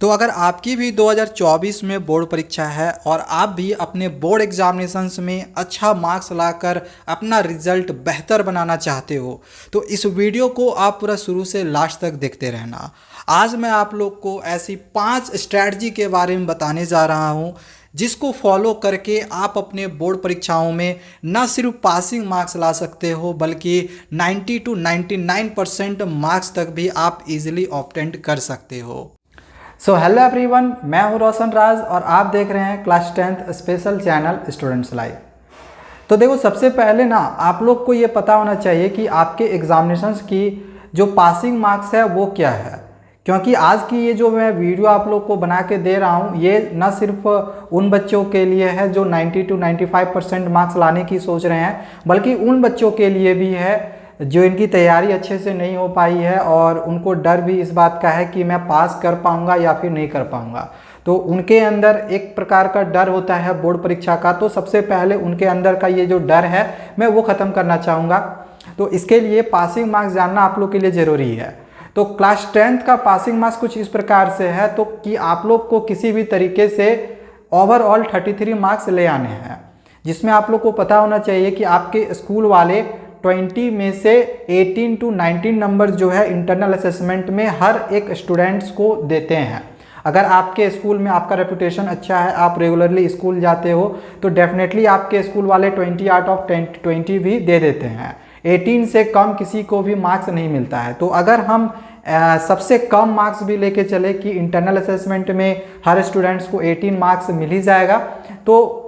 तो अगर आपकी भी 2024 में बोर्ड परीक्षा है और आप भी अपने बोर्ड एग्जामिनेशंस में अच्छा मार्क्स लाकर अपना रिजल्ट बेहतर बनाना चाहते हो तो इस वीडियो को आप पूरा शुरू से लास्ट तक देखते रहना। आज मैं आप लोग को ऐसी 5 स्ट्रैटेजी के बारे में बताने जा रहा हूँ जिसको फॉलो करके आप अपने बोर्ड परीक्षाओं में न सिर्फ पासिंग मार्क्स ला सकते हो बल्कि 90 to 99% मार्क्स तक भी आप इजीली ऑब्टेन कर सकते हो। सो हेलो एवरीवन, मैं हूं रोशन राज और आप देख रहे हैं class 10th special channel students live. तो देखो, सबसे पहले ना आप लोग को ये पता होना चाहिए कि आपके एग्जामिनेशंस की जो पासिंग मार्क्स है वो क्या है, क्योंकि आज की ये जो मैं वीडियो आप लोग को बना के दे रहा हूँ ये ना सिर्फ उन बच्चों के लिए है जो 90 to 95% मार्क्स लाने की सोच रहे हैं, बल्कि उन बच्चों के लिए भी है जो इनकी तैयारी अच्छे से नहीं हो पाई है और उनको डर भी इस बात का है कि मैं पास कर पाऊंगा या फिर नहीं कर पाऊंगा। तो उनके अंदर एक प्रकार का डर होता है बोर्ड परीक्षा का, तो सबसे पहले उनके अंदर का ये जो डर है मैं वो ख़त्म करना चाहूँगा। तो इसके लिए पासिंग मार्क्स जानना आप लोग के लिए ज़रूरी है। तो क्लास 10th का पासिंग मार्क्स कुछ इस प्रकार से है तो कि आप लोग को किसी भी तरीके से ओवरऑल 33 मार्क्स ले आने हैं, जिसमें आप लोग को पता होना चाहिए कि आपके स्कूल वाले 20 में से 18 to 19 नंबर जो है इंटरनल असेसमेंट में हर एक स्टूडेंट्स को देते हैं। अगर आपके स्कूल में आपका रेपुटेशन अच्छा है, आप रेगुलरली स्कूल जाते हो, तो डेफिनेटली आपके स्कूल वाले 20 आउट ऑफ 20 भी दे देते हैं। 18 से कम किसी को भी मार्क्स नहीं मिलता है। तो अगर हम सबसे कम मार्क्स भी लेके चले कि इंटरनल असेसमेंट में हर स्टूडेंट्स को 18 मार्क्स मिल ही जाएगा, तो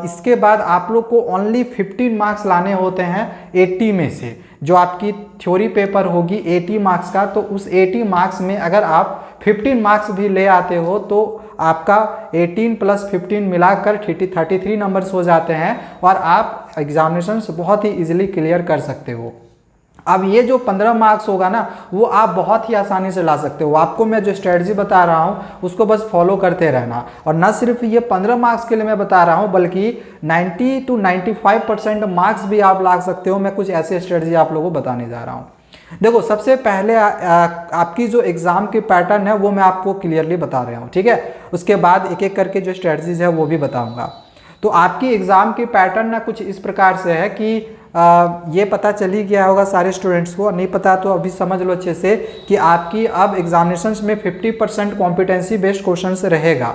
इसके बाद आप लोग को ओनली 15 मार्क्स लाने होते हैं 80 में से। जो आपकी थ्योरी पेपर होगी 80 मार्क्स का, तो उस 80 मार्क्स में अगर आप 15 मार्क्स भी ले आते हो तो आपका 18 + 15 मिलाकर 33 नंबर्स हो जाते हैं और आप एग्जामिनेशंस बहुत ही इजीली क्लियर कर सकते हो। अब ये जो 15 मार्क्स होगा ना वो आप बहुत ही आसानी से ला सकते हो। आपको मैं जो स्ट्रेटजी बता रहा हूँ उसको बस फॉलो करते रहना। और न सिर्फ ये 15 मार्क्स के लिए मैं बता रहा हूँ बल्कि 90 to 95% मार्क्स भी आप ला सकते हो। मैं कुछ ऐसे स्ट्रेटजी आप लोगों को बताने जा रहा हूँ। देखो, सबसे पहले आपकी जो एग्जाम की पैटर्न है वो मैं आपको क्लियरली बता रहा हूँ, ठीक है। उसके बाद एक एक करके जो स्ट्रेटजीज है वो भी बताऊँगा। तो आपकी एग्ज़ाम की पैटर्न ना कुछ इस प्रकार से है कि ये पता चल ही गया होगा सारे स्टूडेंट्स को, नहीं पता तो अभी समझ लो अच्छे से कि आपकी अब एग्जामिनेशंस में 50% कॉम्पिटेंसी बेस्ड क्वेश्चंस रहेगा।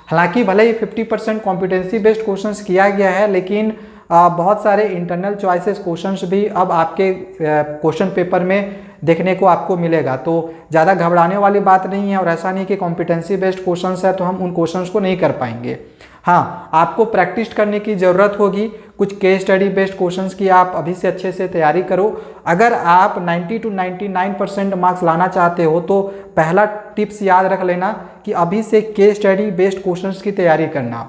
हालांकि भले ही 50% कॉम्पिटेंसी बेस्ड क्वेश्चंस किया गया है, लेकिन बहुत सारे इंटरनल चॉइसेस क्वेश्चंस भी अब आपके क्वेश्चन पेपर में देखने को आपको मिलेगा। तो ज़्यादा घबराने वाली बात नहीं है और ऐसा नहीं कि कॉम्पिटेंसी बेस्ड क्वेश्चंस है तो हम उन क्वेश्चंस को नहीं कर पाएंगे। हाँ, आपको प्रैक्टिस करने की ज़रूरत होगी। कुछ केस स्टडी बेस्ड क्वेश्चंस की आप अभी से अच्छे से तैयारी करो। अगर आप 90 to 99% मार्क्स लाना चाहते हो तो पहला टिप्स याद रख लेना कि अभी से केस स्टडी बेस्ड क्वेश्चंस की तैयारी करना।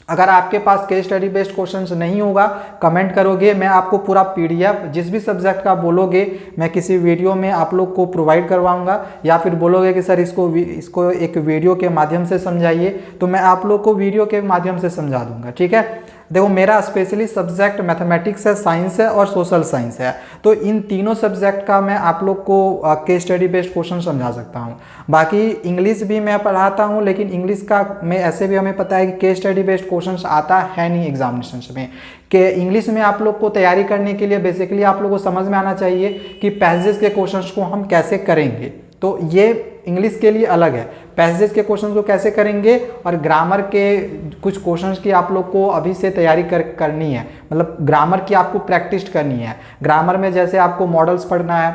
अगर आपके पास केस स्टडी बेस्ड क्वेश्चंस नहीं होगा, कमेंट करोगे, मैं आपको पूरा PDF जिस भी सब्जेक्ट का बोलोगे मैं किसी वीडियो में आप लोग को प्रोवाइड करवाऊंगा, या फिर बोलोगे कि सर इसको एक वीडियो के माध्यम से समझाइए, तो मैं आप लोग को वीडियो के माध्यम से समझा दूंगा, ठीक है। देखो, मेरा स्पेशली सब्जेक्ट मैथमेटिक्स है, साइंस है और सोशल साइंस है। तो इन तीनों सब्जेक्ट का मैं आप लोग को केस स्टडी बेस्ड क्वेश्चन समझा सकता हूँ। बाकी इंग्लिश भी मैं पढ़ाता हूँ, लेकिन इंग्लिश का में ऐसे भी हमें पता है कि केस स्टडी बेस्ड क्वेश्चन आता है नहीं एग्जामिनेशन में। कि इंग्लिश में आप लोग को तैयारी करने के लिए बेसिकली आप लोग को समझ में आना चाहिए कि पैसेज के क्वेश्चंस को हम कैसे करेंगे। तो ये इंग्लिश के लिए अलग है, पैसेज के क्वेश्चंस को कैसे करेंगे, और ग्रामर के कुछ क्वेश्चंस की आप लोग को अभी से तैयारी करनी है। मतलब ग्रामर की आपको प्रैक्टिस करनी है। ग्रामर में जैसे आपको मॉडल्स पढ़ना है,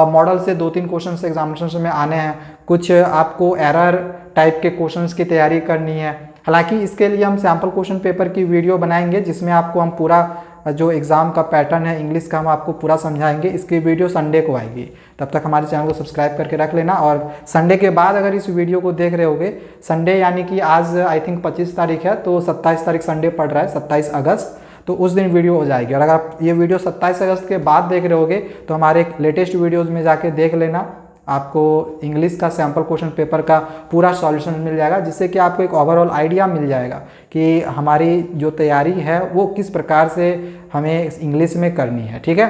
मॉडल से 2-3 क्वेश्चंस एग्जामिनेशन में आने हैं। कुछ आपको एरर टाइप के क्वेश्चंस की तैयारी करनी है। हालांकि इसके लिए हम सैम्पल क्वेश्चन पेपर की वीडियो बनाएंगे जिसमें आपको हम पूरा जो एग्ज़ाम का पैटर्न है इंग्लिश का हम आपको पूरा समझाएंगे। इसकी वीडियो संडे को आएगी, तब तक हमारे चैनल को सब्सक्राइब करके रख लेना। और संडे के बाद अगर इस वीडियो को देख रहे होगे, संडे यानी कि आज आई थिंक 25 तारीख है, तो 27 तारीख संडे पड़ रहा है, 27 अगस्त, तो उस दिन वीडियो हो जाएगी। और अगर आप ये वीडियो 27 अगस्त के बाद देख रहे होगे तो हमारे लेटेस्ट वीडियोज़ में जाके देख लेना, आपको इंग्लिश का सैम्पल क्वेश्चन पेपर का पूरा सॉल्यूशन मिल जाएगा, जिससे कि आपको एक ओवरऑल आइडिया मिल जाएगा कि हमारी जो तैयारी है वो किस प्रकार से हमें इंग्लिश में करनी है, ठीक है।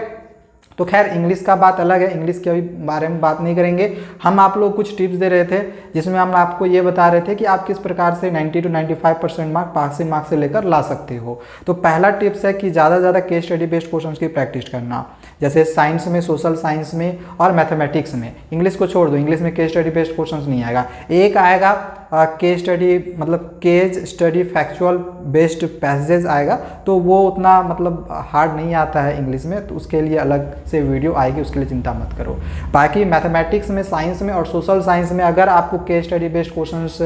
तो खैर इंग्लिश का बात अलग है, इंग्लिश के अभी बारे में बात नहीं करेंगे। हम आप लोग कुछ टिप्स दे रहे थे जिसमें हम आपको ये बता रहे थे कि आप किस प्रकार से 90 to 95% मार्क पासिंग मार्क्स से लेकर ला सकते हो। तो पहला टिप्स है कि ज़्यादा से ज़्यादा केस स्टडी बेस्ड क्वेश्चंस की प्रैक्टिस करना, जैसे साइंस में, सोशल साइंस में और मैथमेटिक्स में। इंग्लिश को छोड़ दो, इंग्लिश में केस स्टडी बेस्ड क्वेश्चंस नहीं आएगा। एक आएगा केस स्टडी मतलब case study factual based passages आएगा, तो वो उतना मतलब हार्ड नहीं आता है इंग्लिश में, तो उसके लिए अलग से वीडियो आएगी, उसके लिए चिंता मत करो। बाकी मैथमेटिक्स में, साइंस में और सोशल साइंस में अगर आपको केस स्टडी बेस्ड क्वेश्चंस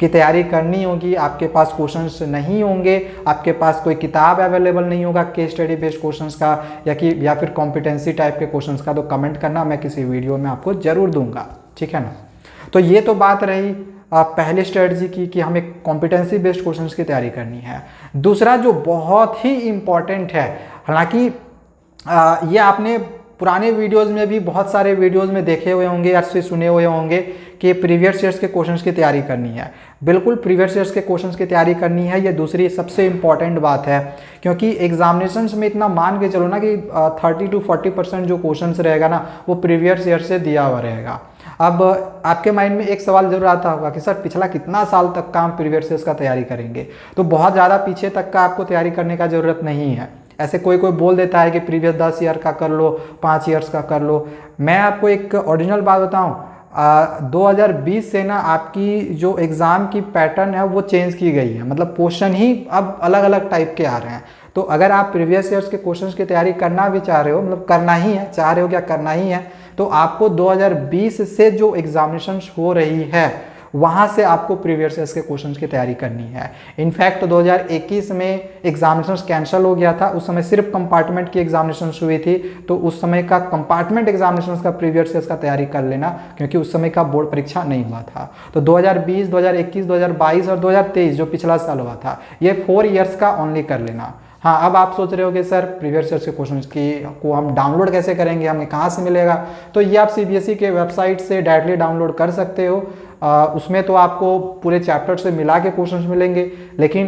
की तैयारी करनी होगी, आपके पास क्वेश्चंस नहीं होंगे, आपके पास कोई किताब अवेलेबल नहीं होगा केस स्टडी बेस्ड क्वेश्चंस का या फिर कॉम्पिटेंसी टाइप के क्वेश्चंस का, तो कमेंट करना, मैं किसी वीडियो में आपको जरूर दूंगा, ठीक है ना। तो ये तो बात रही पहले स्ट्रेटजी की कि हमें कॉम्पिटेंसी बेस्ड क्वेश्चंस की तैयारी करनी है। दूसरा जो बहुत ही इम्पॉर्टेंट है, हालांकि ये आपने पुराने वीडियोस में भी बहुत सारे वीडियोस में देखे हुए होंगे या फिर सुने हुए होंगे कि प्रीवियस ईयर्स के क्वेश्चंस की तैयारी करनी है। बिल्कुल प्रीवियस ईयर्स के क्वेश्चंस की तैयारी करनी है, ये दूसरी सबसे इम्पॉर्टेंट बात है, क्योंकि एग्जामिनेशंस में इतना मान के चलो ना कि 30 to 40% जो क्वेश्चंस रहेगा ना वो प्रीवियस ईयर से दिया हुआ रहेगा। अब आपके माइंड में एक सवाल जरूर आता होगा कि सर पिछला कितना साल तक का हम प्रीवियस ईयर्स का तैयारी करेंगे। तो बहुत ज़्यादा पीछे तक का आपको तैयारी करने का ज़रूरत नहीं है। ऐसे कोई बोल देता है कि प्रीवियस 10 ईयर का कर लो, 5 ईयर्स का कर लो। मैं आपको एक ओरिजिनल बात बताऊं, 2020 से ना आपकी जो एग्ज़ाम की पैटर्न है वो चेंज की गई है, मतलब क्वेश्चन ही अब अलग अलग टाइप के आ रहे हैं। तो अगर आप प्रीवियस ईयर्स के क्वेश्चंस की तैयारी करना भी चाह रहे हो, मतलब करना ही है, चाह रहे हो क्या, करना ही है, तो आपको 2020 से जो एग्जामिनेशंस हो रही है वहाँ से आपको प्रीवियस ईयर्स के क्वेश्चंस की तैयारी करनी है। इनफैक्ट 2021 में एग्जामिनेशंस कैंसिल हो गया था, उस समय सिर्फ कंपार्टमेंट की एग्जामिनेशंस हुई थी, तो उस समय का कंपार्टमेंट एग्जामिनेशंस का प्रीवियस ईयर्स का तैयारी कर लेना, क्योंकि उस समय का बोर्ड परीक्षा नहीं हुआ था। तो 2020, 2021, 2022 और 2023 जो पिछला साल हुआ था, ये 4 ईयर्स का ओनली कर लेना। हाँ, अब आप सोच रहे हो कि सर प्रीवियस ईयर के क्वेश्चंस को हम डाउनलोड कैसे करेंगे, हमें कहाँ से मिलेगा? तो ये आप सीबीएसई के वेबसाइट से डायरेक्टली डाउनलोड कर सकते हो। उसमें तो आपको पूरे चैप्टर से मिला के क्वेश्चंस मिलेंगे, लेकिन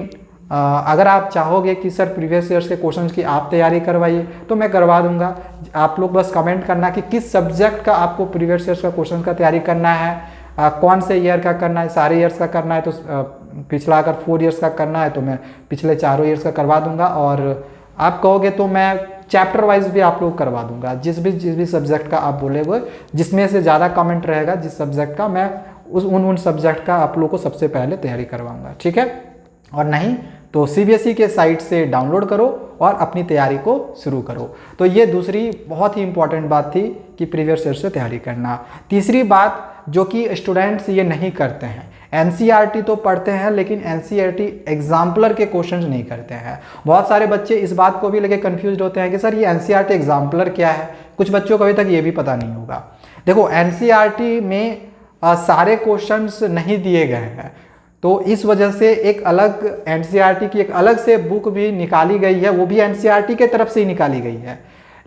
अगर आप चाहोगे कि सर प्रीवियस ईयर्स के क्वेश्चंस की आप तैयारी करवाइए तो मैं करवा दूंगा। आप लोग बस कमेंट करना कि किस सब्जेक्ट का आपको प्रीवियस ईयर्स का क्वेश्चन का तैयारी करना है, कौन से ईयर का करना है, सारे ईयर्स का करना है तो पिछला अगर 4 ईयर्स का करना है तो मैं पिछले 4 ईयर्स का करवा दूंगा, और आप कहोगे तो मैं चैप्टर वाइज भी आप लोग करवा दूंगा। जिस भी सब्जेक्ट का आप बोलेगे, जिसमें से ज़्यादा कमेंट रहेगा जिस सब्जेक्ट का, मैं उन सब्जेक्ट का आप लोग को सबसे पहले तैयारी करवाऊंगा, ठीक है। और नहीं तो सीबीएसई के साइट से डाउनलोड करो और अपनी तैयारी को शुरू करो। तो ये दूसरी बहुत ही इंपॉर्टेंट बात थी कि प्रीवियस ईयर से तैयारी करना। तीसरी बात जो कि स्टूडेंट्स ये नहीं करते हैं, एनसीईआरटी तो पढ़ते हैं लेकिन एनसीईआरटी एग्जाम्पलर के क्वेश्चंस नहीं करते हैं। बहुत सारे बच्चे इस बात को भी लेके कंफ्यूज होते हैं कि सर ये एनसीईआरटी एग्जाम्पलर क्या है। कुछ बच्चों को अभी तक ये भी पता नहीं होगा। देखो एनसीईआरटी में सारे क्वेश्चंस नहीं दिए गए हैं, तो इस वजह से एक अलग एनसीईआरटी की एक अलग से बुक भी निकाली गई है, वो भी एनसीईआरटी के तरफ से ही निकाली गई है,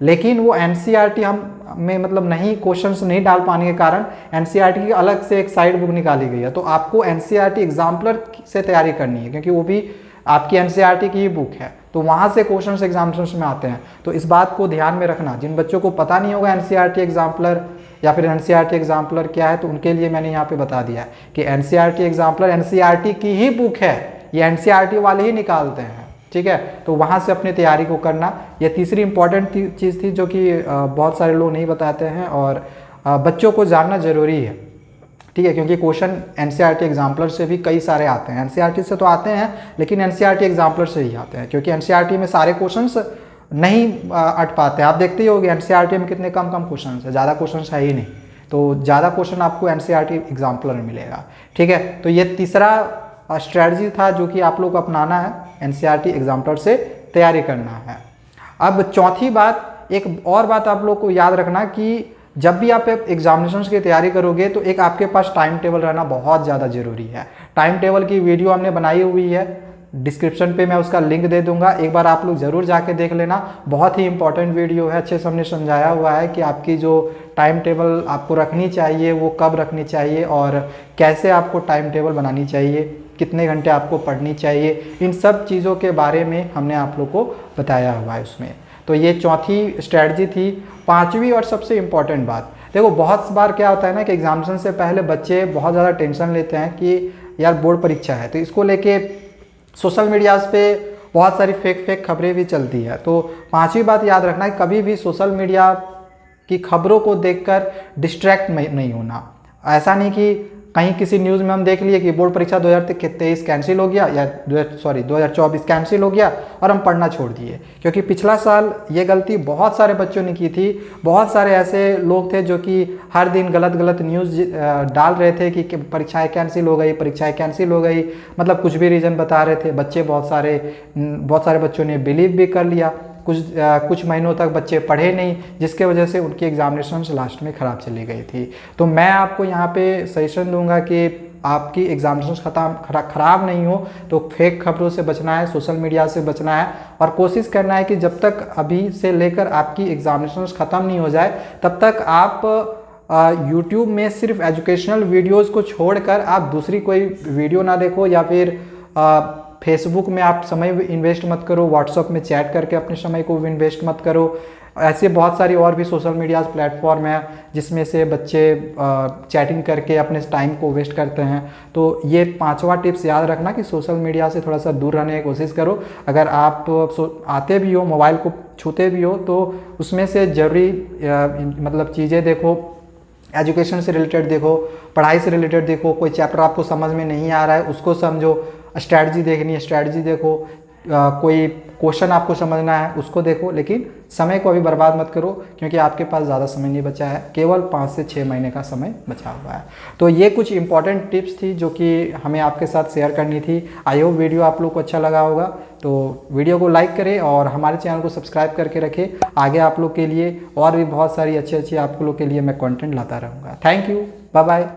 लेकिन वो एनसीईआरटी हम में मतलब नहीं क्वेश्चंस नहीं डाल पाने के कारण एनसीईआरटी की अलग से एक साइड बुक निकाली गई है। तो आपको एनसीईआरटी एग्जाम्पलर से तैयारी करनी है, क्योंकि वो भी आपकी एनसीईआरटी की ही बुक है, तो वहाँ से क्वेश्चंस एग्जामिनेशन में आते हैं। तो इस बात को ध्यान में रखना। जिन बच्चों को पता नहीं होगा एनसीईआरटी एग्जाम्पलर या फिर एनसीईआरटी एग्जाम्पलर क्या है, तो उनके लिए मैंने यहाँ पे बता दिया है कि एनसीईआरटी एग्जाम्पलर एनसीईआरटी की ही बुक है, ये एनसीईआरटी वाले ही निकालते हैं, ठीक है। तो वहाँ से अपनी तैयारी को करना, ये तीसरी इंपॉर्टेंट चीज़ थी जो कि बहुत सारे लोग नहीं बताते हैं और बच्चों को जानना ज़रूरी है, ठीक है। क्योंकि क्वेश्चन एनसीईआरटी एग्जाम्पलर से भी कई सारे आते हैं, एनसीईआरटी से तो आते हैं लेकिन एनसीईआरटी एग्जाम्पलर से ही आते हैं, क्योंकि एनसीईआरटी में सारे क्वेश्चंस नहीं अट पाते हैं। आप देखते ही होंगे एनसीईआरटी में कितने कम क्वेश्चन है, ज़्यादा क्वेश्चन है ही नहीं, तो ज़्यादा क्वेश्चन आपको एनसीईआरटी एग्जाम्पलर में मिलेगा, ठीक है। तो ये तीसरा स्ट्रैटेजी था जो कि आप लोग को अपनाना है, एनसीईआरटी एग्जाम्पलर से तैयारी करना है। अब चौथी बात, एक और बात आप लोग को याद रखना कि जब भी आप एग्जामिनेशंस की तैयारी करोगे तो एक आपके पास टाइम टेबल रहना बहुत ज़्यादा ज़रूरी है। टाइम टेबल की वीडियो हमने बनाई हुई है, डिस्क्रिप्शन पे मैं उसका लिंक दे दूंगा, एक बार आप लोग ज़रूर जाके देख लेना। बहुत ही इंपॉर्टेंट वीडियो है, अच्छे से हमने समझाया हुआ है कि आपकी जो टाइम टेबल आपको रखनी चाहिए वो कब रखनी चाहिए और कैसे आपको टाइम टेबल बनानी चाहिए, कितने घंटे आपको पढ़नी चाहिए, इन सब चीज़ों के बारे में हमने आप लोग को बताया हुआ है उसमें। तो ये चौथी स्ट्रैटेजी थी। पाँचवीं और सबसे इम्पॉर्टेंट बात, देखो बहुत बार क्या होता है ना कि एग्जामिनेशन से पहले बच्चे बहुत ज़्यादा टेंशन लेते हैं कि यार बोर्ड परीक्षा है, तो इसको लेके सोशल मीडियाज़ पे बहुत सारी फेक खबरें भी चलती है। तो पांचवी बात याद रखना है, कभी भी सोशल मीडिया की खबरों को देखकर डिस्ट्रैक्ट नहीं होना। ऐसा नहीं कि कहीं किसी न्यूज़ में हम देख लिए कि बोर्ड परीक्षा 2023 कैंसिल हो गया या 2024 कैंसिल हो गया और हम पढ़ना छोड़ दिए, क्योंकि पिछला साल ये गलती बहुत सारे बच्चों ने की थी। बहुत सारे ऐसे लोग थे जो कि हर दिन गलत न्यूज़ डाल रहे थे कि परीक्षाएं कैंसिल हो गई, परीक्षाएं कैंसिल हो गई, मतलब कुछ भी रीज़न बता रहे थे। बच्चे बहुत सारे बच्चों ने बिलीव भी कर लिया। कुछ महीनों तक बच्चे पढ़े नहीं, जिसके वजह से उनकी एग्जामिनेशन लास्ट में ख़राब चली गई थी। तो मैं आपको यहाँ पे सजेशन दूंगा कि आपकी एग्जामिनेशन ख़राब नहीं हो तो फेक खबरों से बचना है, सोशल मीडिया से बचना है और कोशिश करना है कि जब तक अभी से लेकर आपकी एग्जामिनेशन ख़त्म नहीं हो जाए तब तक आप यूट्यूब में सिर्फ एजुकेशनल वीडियोज़ को छोड़कर आप दूसरी कोई वीडियो ना देखो, या फिर फेसबुक में आप समय इन्वेस्ट मत करो, व्हाट्सएप में चैट करके अपने समय को इन्वेस्ट मत करो। ऐसे बहुत सारी और भी सोशल मीडिया प्लेटफॉर्म है जिसमें से बच्चे चैटिंग करके अपने टाइम को वेस्ट करते हैं। तो ये पांचवा टिप्स याद रखना कि सोशल मीडिया से थोड़ा सा दूर रहने की कोशिश करो। अगर आप आते भी हो, मोबाइल को छूते भी हो, तो उसमें से ज़रूरी मतलब चीज़ें देखो, एजुकेशन से रिलेटेड देखो, पढ़ाई से रिलेटेड देखो। कोई चैप्टर आपको समझ में नहीं आ रहा है उसको समझो, स्ट्रैटेजी देखनी है स्ट्रैटेजी देखो, कोई क्वेश्चन आपको समझना है उसको देखो, लेकिन समय को अभी बर्बाद मत करो क्योंकि आपके पास ज़्यादा समय नहीं बचा है, केवल 5 से 6 महीने का समय बचा हुआ है। तो ये कुछ इंपॉर्टेंट टिप्स थी जो कि हमें आपके साथ शेयर करनी थी। आई होप वीडियो आप लोग को अच्छा लगा होगा। तो वीडियो को लाइक करें और हमारे चैनल को सब्सक्राइब करके रखें। आगे आप लोग के लिए और भी बहुत सारी अच्छी आप लोग के लिए मैं कंटेंट लाता रहूँगा। Thank you, bye bye.